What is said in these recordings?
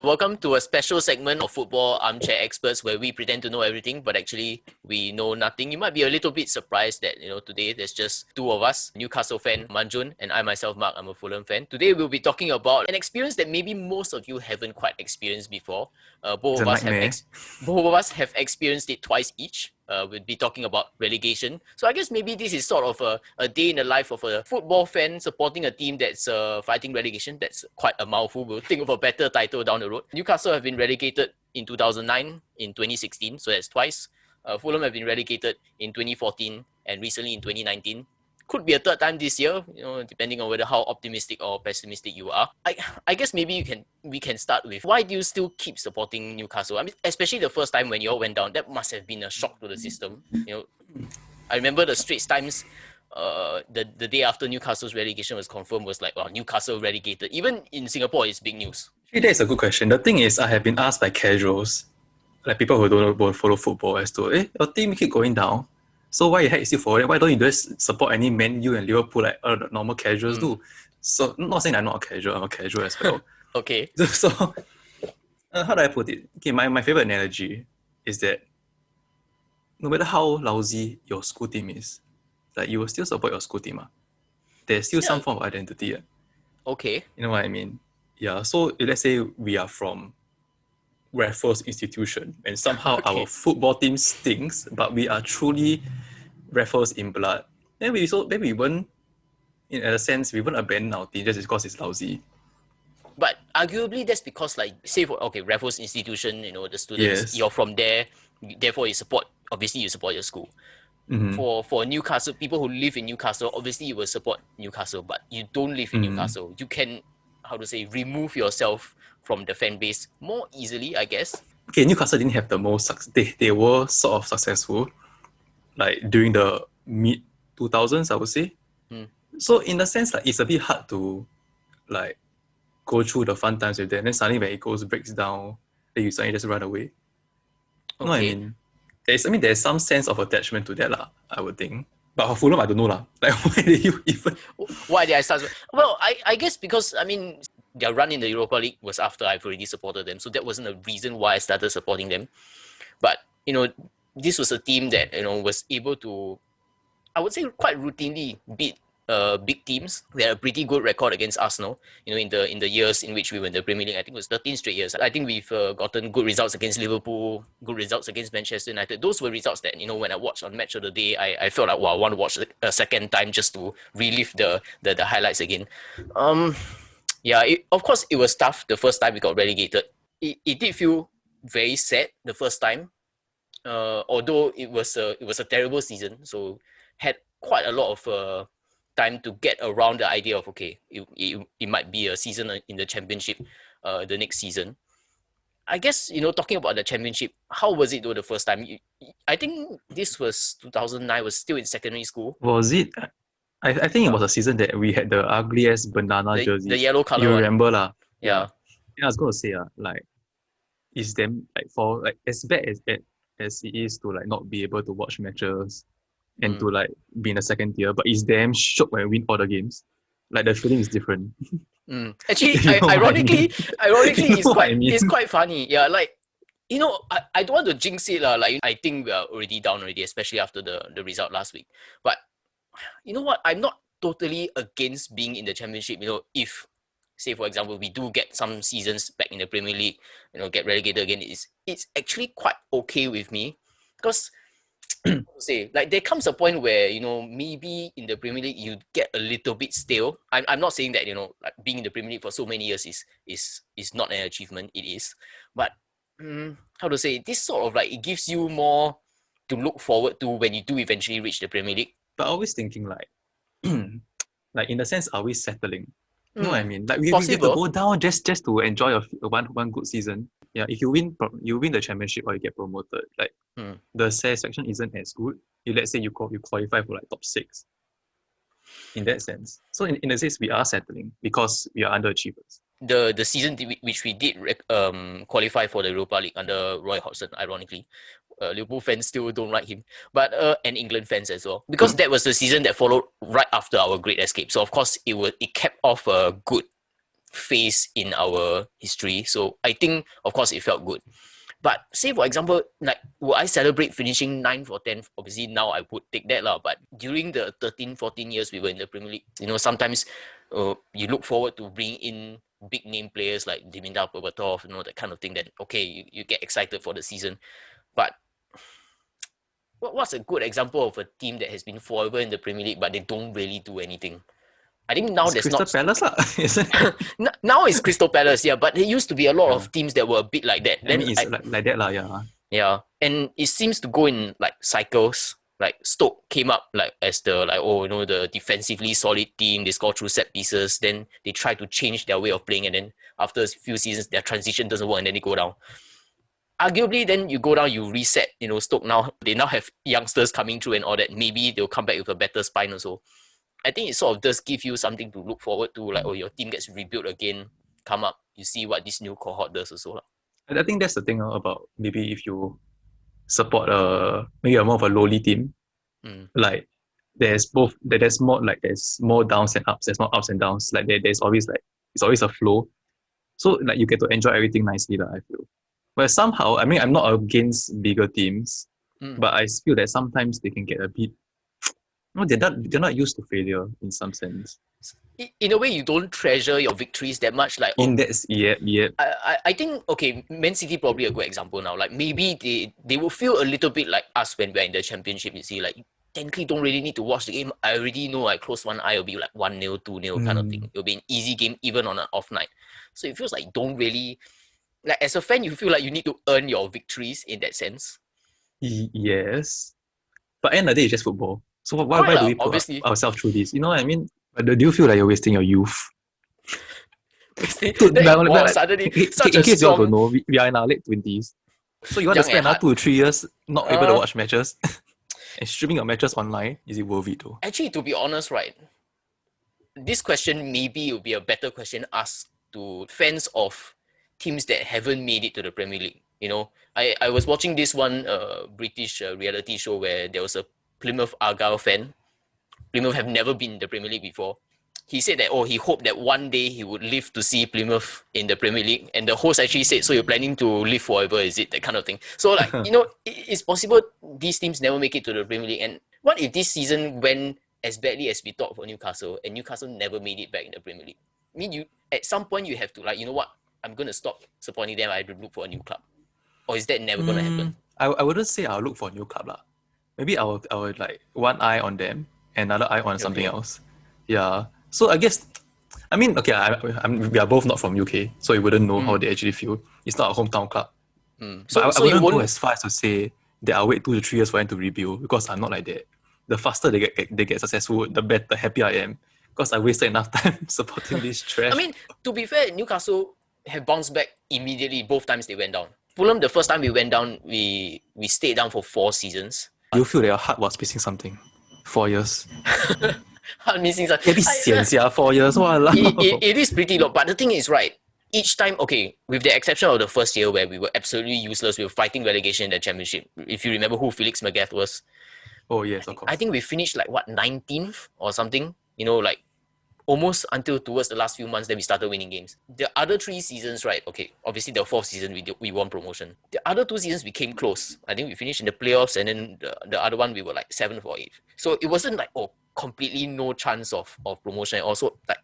Welcome to a special segment of Football Armchair Experts where we pretend to know everything, but actually we know nothing. You might be a little bit surprised that, today there's just two of us, Newcastle fan Mun Jhun and I myself, Mark, I'm a Fulham fan. Today we'll be talking about an experience that maybe most of you haven't quite experienced before. Both of us have experienced it twice each. We'll be talking about relegation. So I guess maybe this is sort of a day in the life of a football fan supporting a team that's fighting relegation. That's quite a mouthful. We'll think of a better title down the road. Newcastle have been relegated in 2009, in 2016, so that's twice. Fulham have been relegated in 2014 and recently in 2019. Could be a third time this year, depending on whether how optimistic or pessimistic you are. I guess maybe we can start with, why do you still keep supporting Newcastle? I mean, especially the first time when you all went down, that must have been a shock to the system. I remember the Straits Times, the day after Newcastle's relegation was confirmed, was like, wow, Newcastle relegated. Even in Singapore, it's big news. That is a good question. The thing is, I have been asked by who people who don't follow football, as to, your team keep going down. So why the heck is you for it? Why don't you just support any Man U and Liverpool like normal casuals do? So, not saying I'm not a casual, I'm a casual as well. Okay. So how do I put it? Okay, my favorite analogy is that no matter how lousy your school team is, like you will still support your school team. There's still some form of identity. Okay. You know what I mean? Yeah, so let's say we are from Raffles institution and somehow our football team stinks, but we are truly Raffles in blood. Then we won't, in a sense, we won't abandon our team just because it's lousy. But arguably that's because, like, say for Raffles institution, the students, you're from there, therefore you support your school. Mm-hmm. For Newcastle, people who live in Newcastle, obviously you will support Newcastle, but you don't live in Newcastle. You can, remove yourself from the fan base more easily, I guess. Okay, Newcastle didn't have the most they were sort of successful, like during the mid-2000s, I would say. So in a sense, like, it's a bit hard to like go through the fun times with them. Then suddenly when it breaks down, then you suddenly just run away. Okay. You know what I mean? There's some sense of attachment to that, I would think. But for Fulham, I don't know. Like, why did you even... Why did I start? Well, I guess because, their run in the Europa League was after I've already supported them. So that wasn't a reason why I started supporting them. But, this was a team that, was able to, I would say, quite routinely beat big teams. We had a pretty good record against Arsenal, in the years in which we were in the Premier League. I think it was 13 straight years. I think we've gotten good results against Liverpool, good results against Manchester United. Those were results that, when I watched on Match of the Day, I felt like, wow, I want to watch a second time just to relive the highlights again. Of course, it was tough the first time we got relegated. It did feel very sad the first time, although it was a terrible season. So had quite a lot of time to get around the idea of, it might be a season in the Championship the next season. I guess, talking about the Championship, how was it though the first time? I think this was 2009, was still in secondary school. Was it? I think it was a season that we had the ugliest banana jersey. The yellow colour. You remember lah? Yeah. I was gonna say like, is them like for like as bad as it is to like not be able to watch matches and to like be in the second tier, but it's damn shock when we win all the games. Like the feeling is different. Actually, ironically, it's quite funny. Yeah, like, I don't want to jinx it lah. Like, I think we are already down already, especially after the result last week. But you know what? I'm not totally against being in the Championship. If, say for example, we do get some seasons back in the Premier League, get relegated again, it's actually quite okay with me, because say, like, there comes a point where, maybe in the Premier League you get a little bit stale. I'm not saying that, like, being in the Premier League for so many years is not an achievement. It is. But this sort of like, it gives you more to look forward to when you do eventually reach the Premier League. But always thinking like, like, in a sense, are we settling? You know what I mean? Like, we have to go down just to enjoy one good season. Yeah, if you win the Championship or you get promoted, like, the satisfaction isn't as good. Let's say you qualify for like top 6. In that sense. So in a sense, we are settling because we are underachievers. The season which we did qualify for the Europa League under Roy Hodgson, ironically, Liverpool fans still don't like him, but and England fans as well, because that was the season that followed right after our great escape. So of course it kept off a good phase in our history. So I think, of course, it felt good. But say, for example, like, will I celebrate finishing 9th or 10th? Obviously, now I would take that. But during the 13, 14 years we were in the Premier League, sometimes you look forward to bring in big name players like Dimitar Berbatov, that kind of thing. That, okay, you get excited for the season. But what's a good example of a team that has been forever in the Premier League, but they don't really do anything? I think now there's Crystal not... Palace lah. Now it's Crystal Palace, yeah, but there used to be a lot of teams that were a bit like that. I mean, it's like that lah, yeah. Yeah, and it seems to go in like cycles. Like Stoke came up like as the the defensively solid team. They score through set pieces. Then they try to change their way of playing, and then after a few seasons, their transition doesn't work, and then they go down. Arguably, then you go down, you reset. Stoke they now have youngsters coming through and all that. Maybe they'll come back with a better spine also. I think it sort of does give you something to look forward to. Like, your team gets rebuilt again, come up. You see what this new cohort does also. I think that's the thing about maybe if you support maybe more of a lowly team, like there's more downs and ups. There's more ups and downs. Like there's always it's always a flow. So like you get to enjoy everything nicely. I feel. But somehow, I mean, I'm not against bigger teams, but I feel that sometimes they can get a bit. No, they're not used to failure in some sense. In a way, you don't treasure your victories that much. Like, yeah. I think, okay, Man City probably a good example now. Like, maybe they will feel a little bit like us when we're in the championship. You see, like, technically don't really need to watch the game. I already know I close one eye, it'll be like 1-0, 2-0 kind of thing. It'll be an easy game even on an off night. So it feels like you don't really, like, as a fan, you feel like you need to earn your victories in that sense. Yes. But at the end of the day, it's just football. So why do we put ourselves through this? You know what I mean? Do you feel like you're wasting your youth? Suddenly, in case you all don't know, we are in our late 20s. So you want to spend another 2 to 3 years not able to watch matches and streaming your matches online? Is it worth it though? Actually, to be honest, right, this question maybe will be a better question asked to fans of teams that haven't made it to the Premier League. I was watching this one British reality show where there was a Plymouth Argyle fan. Plymouth have never been in the Premier League before. He said that, he hoped that one day he would live to see Plymouth in the Premier League. And the host actually said, so you're planning to live forever, is it? That kind of thing. So, like, it's possible these teams never make it to the Premier League. And what if this season went as badly as we thought for Newcastle, and Newcastle never made it back in the Premier League? I mean, at some point you have to, like, you know what? I'm going to stop supporting them. I have to look for a new club. Or is that never going to happen? I wouldn't say I'll look for a new club. Maybe I would like one eye on them, another eye on something else. Yeah. So I guess, I mean, okay, we are both not from UK, so we wouldn't know how they actually feel. It's not a hometown club. So I wouldn't go as far as to say that I'll wait 2 to 3 years for them to rebuild, because I'm not like that. The faster they get successful, the happier I am, because I wasted enough time supporting this trash. I mean, to be fair, Newcastle have bounced back immediately both times they went down. Fulham, the first time we went down, we stayed down for 4 seasons. You feel that your heart was missing something? 4 years. Heart missing something. Maybe 4 years. It is pretty low. But the thing is, right, each time, okay, with the exception of the first year where we were absolutely useless, we were fighting relegation in the championship. If you remember who Felix Magath was. Oh, yes, of course. I think we finished like, 19th or something? Like almost until towards the last few months, then we started winning games. The other 3 seasons, right, okay, obviously the 4th season, we won promotion. The other 2 seasons, we came close. I think we finished in the playoffs, and then the other one, we were like 7th or 8th. So it wasn't like, completely no chance of promotion. Also, like,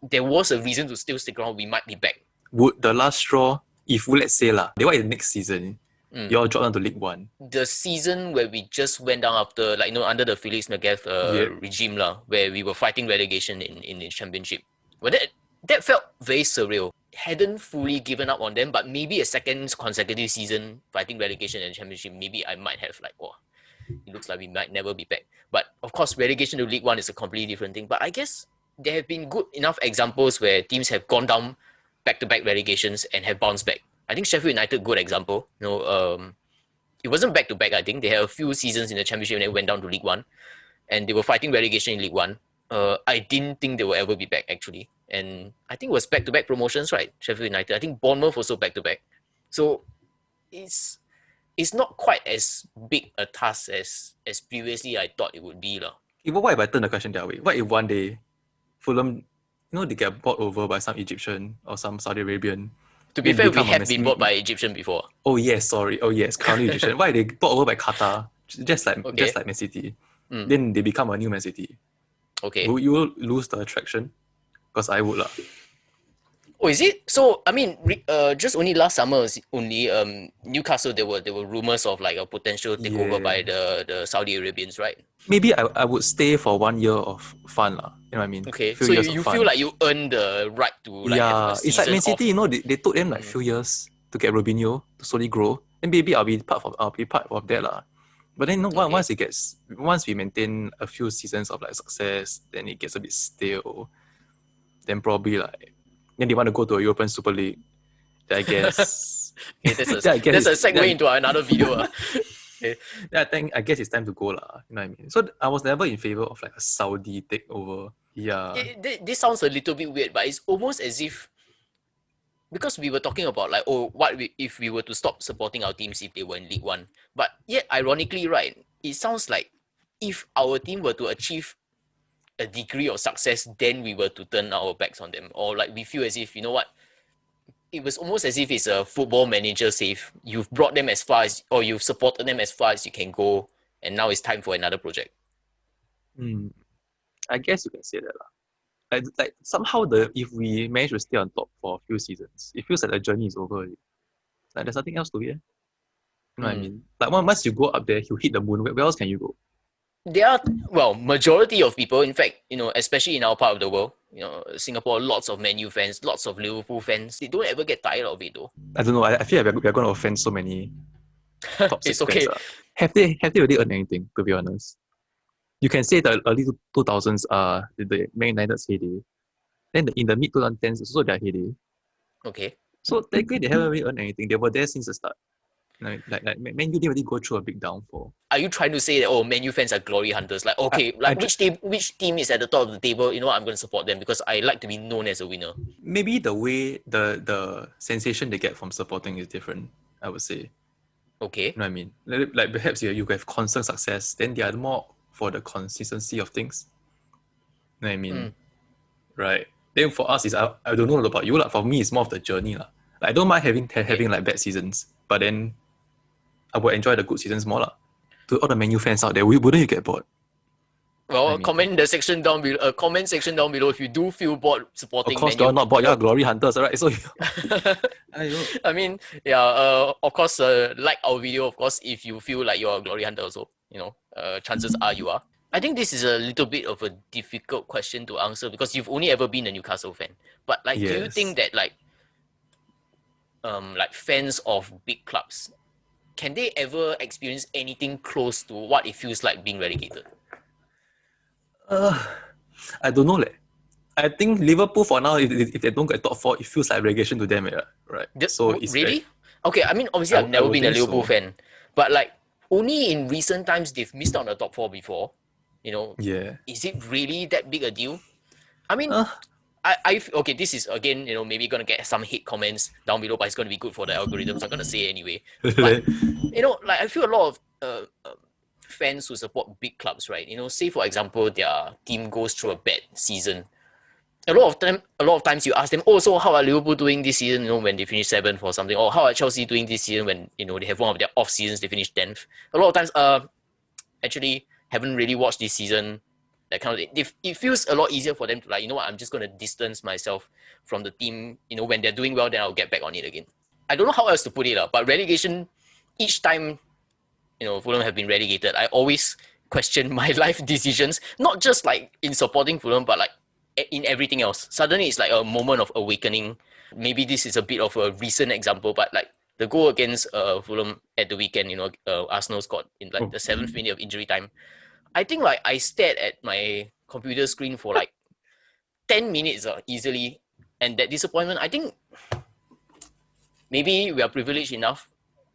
there was a reason to still stick around. We might be back. Would the last straw, if let's say they were in the next season, you all dropped down to League One. The season where we just went down after, like, under the Felix Magath regime, where we were fighting relegation in the championship. But that felt very surreal. Hadn't fully given up on them, but maybe a second consecutive season fighting relegation and championship, maybe I might have it looks like we might never be back. But of course, relegation to League One is a completely different thing. But I guess there have been good enough examples where teams have gone down back-to-back relegations and have bounced back. I think Sheffield United, good example. It wasn't back-to-back, I think. They had a few seasons in the championship and then went down to League One. And they were fighting relegation in League One. I didn't think they will ever be back, actually. And I think it was back-to-back promotions, right? Sheffield United. I think Bournemouth also back-to-back. So it's not quite as big a task as previously I thought it would be. What if I turn the question that way? What if one day Fulham they get bought over by some Egyptian or some Saudi Arabian. To be fair, we have been bought by Egyptian before. Oh yes, sorry. Oh yes, currently Egyptian. Why they bought over by Qatar? Just like Man City. Then they become a new Man City. Okay. Will you lose the attraction? Because I would lah. Oh, is it? So I mean, just only last summer, only Newcastle there were rumors of like a potential takeover by the Saudi Arabians, right? Maybe I would stay for 1 year of fun lah. You know what I mean? Okay, so you feel like you earn the right to like have a season it's like Man City. off. They took them like few years to get Robinho to slowly grow, and maybe I'll be part of that lah. But then once we maintain a few seasons of like success, then it gets a bit stale. Then probably like then they want to go to a European Super League. I guess. Okay, that's a segue into another video. Okay. I guess it's time to go lah. You know what I mean? So I was never in favor of like a Saudi takeover. Yeah. This sounds a little bit weird, but it's almost as if because we were talking about like, if we were to stop supporting our teams if they were in League One. But yet, ironically, right, it sounds like if our team were to achieve a degree of success, then we were to turn our backs on them. Or like we feel as if, you know what, it was almost as if it's a football manager save. You've brought them as far as, or you've supported them as far as you can go, and now it's time for another project. I guess you can say that lah. Like somehow if we manage to stay on top for a few seasons, it feels like the journey is over. Like there's nothing else to it. You know what I mean? Like once you go up there, you hit the moon. Where else can you go? There are, majority of people, in fact, especially in our part of the world, Singapore, lots of Man U fans, lots of Liverpool fans, they don't ever get tired of it though. I don't know. I feel like we're going to offend so many top six it's okay. fans. Have they really earned anything, to be honest? You can say the early 2000s are the Man United's heyday. Then in the mid 2010s, it's also their heyday. Okay. So technically, they haven't really earned anything. They were there since the start. Like Man U didn't really go through a big downfall. Are you trying to say that Man U fans are glory hunters? Like, okay, which team is at the top of the table? You know what, I'm going to support them because I like to be known as a winner. Maybe the way the sensation they get from supporting is different, I would say. Okay. You know what I mean? Like perhaps you have constant success, then they are more for the consistency of things. You know what I mean? Right. Then for us, I don't know about you. For me, it's more of the journey. Like, I don't mind having like bad seasons, but then I would enjoy the good seasons more. To all the Man U fans out there, wouldn't you get bored? Well, comment section down below if you do feel bored supporting Man U. Of course, you're not bored. You're glory hunters, right? So, I mean, yeah. Of course, like our video. Of course, if you feel like you're a glory hunter, also, chances are you are. I think this is a little bit of a difficult question to answer because you've only ever been a Newcastle fan. But do you think that like fans of big clubs, can they ever experience anything close to what it feels like being relegated? I don't know. I think Liverpool for now, if they don't get top 4, it feels like relegation to them, right? So it's really? Okay, I mean, obviously I've never been a Liverpool fan, but like only in recent times they've missed out on the top 4 before. Yeah. Is it really that big a deal? I mean, okay, this is again, maybe gonna get some hate comments down below, but it's gonna be good for the algorithms. I'm gonna say it anyway. But like I feel a lot of fans who support big clubs, right? Say for example, their team goes through a bad season. A lot of times you ask them, oh, so how are Liverpool doing this season? When they finish 7th or something, or how are Chelsea doing this season when they have one of their off seasons, they finish 10th. A lot of times, actually haven't really watched this season. That kind of thing. It feels a lot easier for them to like, what, I'm just gonna distance myself from the team. When they're doing well, then I'll get back on it again. I don't know how else to put it, but relegation, each time Fulham have been relegated, I always question my life decisions, not just like in supporting Fulham, but like in everything else. Suddenly it's like a moment of awakening. Maybe this is a bit of a recent example, but like the goal against Fulham at the weekend, Arsenal scored in like the 7th minute of injury time. I think like I stared at my computer screen for like 10 minutes easily, and that disappointment, I think maybe we are privileged enough.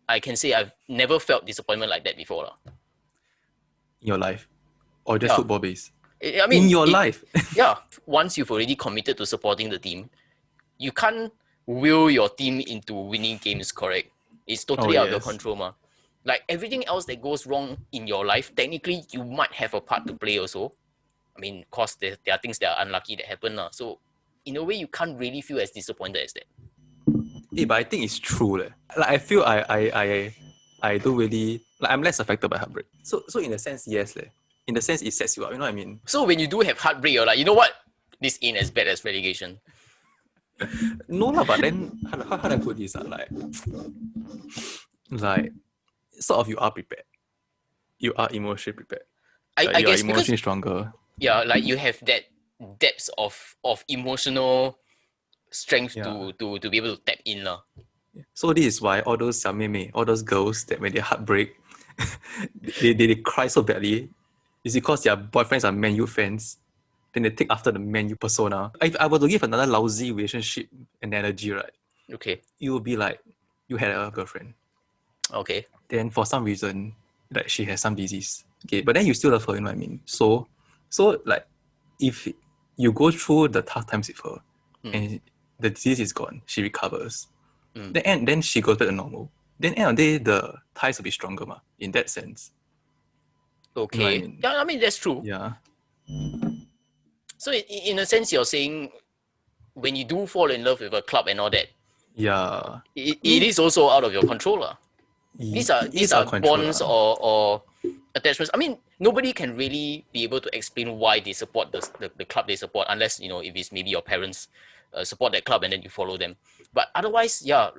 I can say I've never felt disappointment like that before. In your life? Or just football based? I mean, in your life? Yeah. Once you've already committed to supporting the team, you can't will your team into winning games, correct? It's totally out of your control, ma. Like everything else that goes wrong in your life, technically you might have a part to play also. I mean, of course, there are things that are unlucky that happen. So in a way, you can't really feel as disappointed as that. But I think it's true. Like I feel I don't really like I'm less affected by heartbreak. So in a sense, yes. In the sense it sets you up, you know what I mean? So when you do have heartbreak, you're like, you know what? This ain't as bad as relegation. No lah, but then how do I put this? Like sort of you are prepared. You are emotionally prepared. I you are guess because emotionally stronger. yeah, like you have that depths of emotional strength Yeah. to be able to tap in lah. So this is why all those 小妹妹, all those girls that when they heartbreak, they cry so badly, is because their boyfriends are Man U fans. Then they take after the Man U persona. If I were to give another lousy relationship analogy, right? Okay. It would be like you had a girlfriend. Okay. Then for some reason, like she has some disease. Okay, but then you still love her, you know what I mean? So like if you go through the tough times with her and the disease is gone, she recovers. Then she goes back to normal. Then end of the day, the ties will be stronger, in that sense. Okay. You know what I mean? Yeah, I mean that's true. Yeah. So in a sense, you're saying when you do fall in love with a club and all that, Yeah. it is also out of your control lah. These are bonds or attachments. I mean, nobody can really be able to explain why they support the club they support, unless if it's maybe your parents support that club and then you follow them. But otherwise, yeah,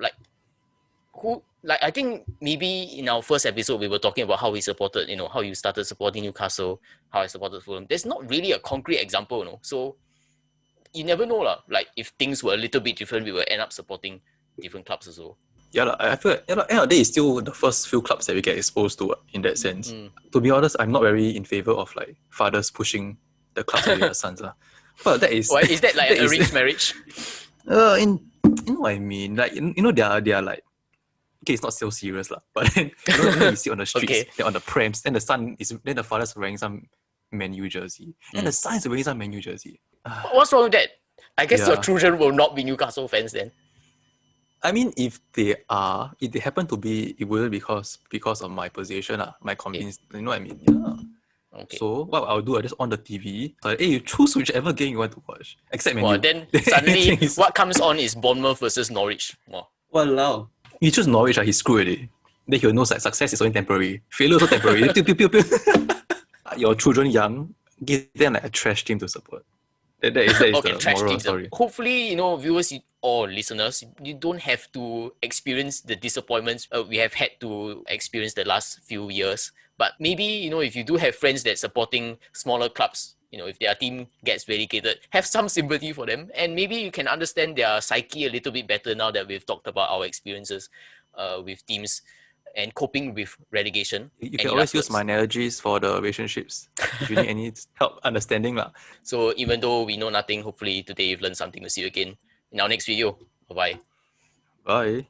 I think maybe in our first episode we were talking about how we supported, how you started supporting Newcastle, how I supported Fulham. There's not really a concrete example, so you never know lah. Like if things were a little bit different, we will end up supporting different clubs as well. Yeah, I feel like, end of the day, it's still the first few clubs that we get exposed to in that sense. To be honest, I'm not very in favor of like fathers pushing the clubs away their sons. But that is... Why is that like an arranged marriage? You know what I mean? Like, they are like... Okay, it's not so serious, but then, you see on the streets, Okay. they're on the prams, then the father's wearing some Man U jersey, and the son is wearing some Man U jersey. What's wrong with that? I guess your Yeah. children will not be Newcastle fans then. I mean, if they happen to be, it will because of my position, my convince. You know what I mean? Yeah. Okay. So what I'll do, I just on the TV. Like, hey, you choose whichever game you want to watch, except Man U. Then suddenly what comes on is Bournemouth versus Norwich. Wow. Walao. You choose Norwich, he's screwed already. Then he'll know that success is only temporary. Failure is also temporary. Pew, pew, pew, pew. Your children young, give them like a trash team to support. That is okay, the moral story. Hopefully, viewers or listeners, you don't have to experience the disappointments we have had to experience the last few years. But maybe, if you do have friends that supporting smaller clubs, if their team gets relegated, have some sympathy for them. And maybe you can understand their psyche a little bit better now that we've talked about our experiences with teams and coping with relegation. You can always use my analogies for the relationships if you need any help understanding. So even though we know nothing, hopefully today you've learned something. We'll see you again in our next video. Bye-bye. Bye.